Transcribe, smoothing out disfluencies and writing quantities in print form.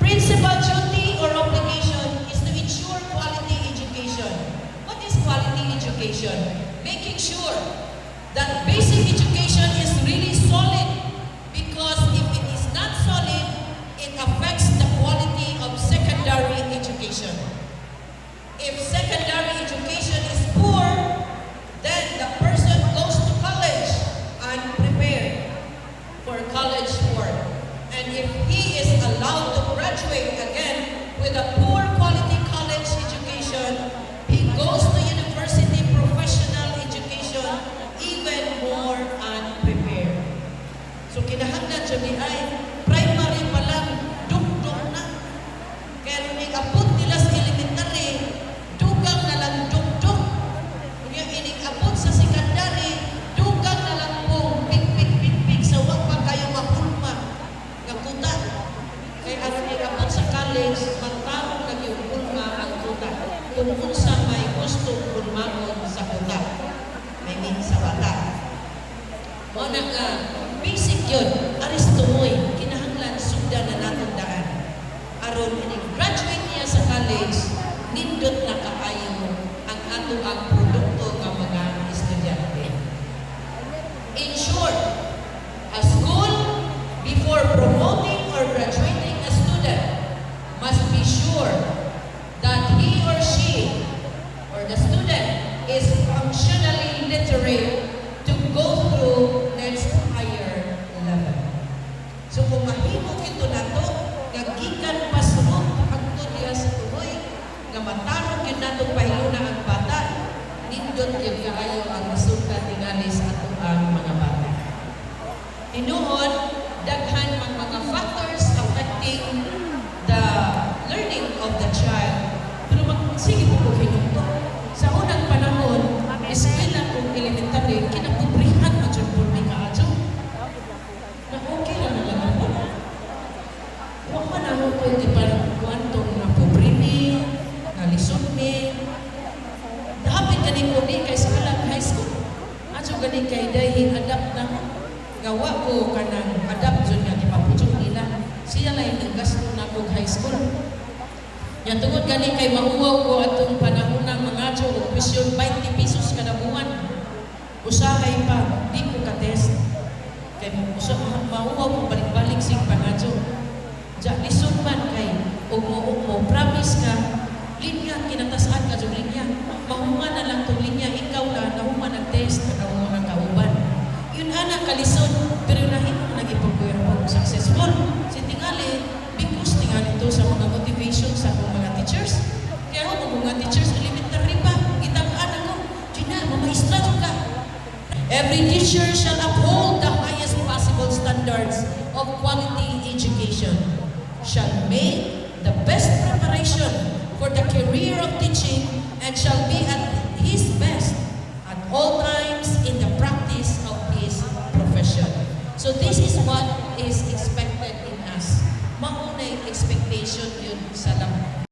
Principal duty or obligation is to ensure quality education. What is quality education? Making sure that basic education is really solid, because if it is not solid, it affects the quality of secondary education. If secondary education is poor, then the person goes to college unprepared for college work. And if he is allowed to graduate again with a poor quality college education, he goes to university professional education even more unprepared. So kinahanglan siya ay primary pa lang, dugdog na. Kaya nung abot nila sa elementary, dugang na lang dugdog. Kung yung abot sa secondary, dugang na lang pong pig sa wag pa kayo mahulma. Kuta. Kaya ang abot sa college, magtarong lang yung hulma ang kuta. Kung unsa may gusto hulmaon sa kuta. I mean sa bata. Muna nga, basic yun, aris tumoy, kinahanglan sugda na natong daan. Aron, graduate niya sa college, nindot na kaayo ang ato ang produkto ng mga estudyante. In short, a school, before promoting or graduating a student, must be sure that he or she, or the student, is functionally literate to go through next higher level. So kung mahimo ito na ito, gagikan pa sunod pagto diya sa tuloy, nga matarong yun na itong pahiluna ang bata, nindot yun kaayo ang resulta tingali sa ato ang mga bata. Tinuod, daghan ang mga factors affecting the learning of the child. Pero sige po ko hinunto. Sa unang panahon, eskwela kong elementary, kinapobrihan ang dyan po ni Kaadyo. Na okay lang lang ako. Huwag man ako pwede parang kwantong na pobrimi, na lisod mi. Dapat ganing ko ni kay eskwela high school. Adyo ganing kay dahil adapt na mo. Gawa ko ka ng adapt dyan nga ipaputsong nila. Siya lang yung gasto na kong high school. Yan tungod gani kay mauwaw ko atong panahon ng mga adyo o pisyon 20 pesos kada buwan. Usahay pa, di ko ka-test. Kay mauwaw ko balik-balik sing pangadyo. Diya, lisod man kay mo promise ka, linya, kinatasaan ka dyan linya. Mahunga na lang itong linya, ikaw na, nahunga ng test, nahunga ng kauban. Yun anak kalisod, pero nahimo nag-ipagpuyarapag successful. Si tingali, because tingali ito sa mga motivation sa mga teachers. Kaya ako, mga teachers, elementary pa, itagaan ako, Gina, mamaistra ka. Every teacher shall uphold the highest possible standards of quality education, shall make the best preparation for the career of teaching, and shall be at his best at all times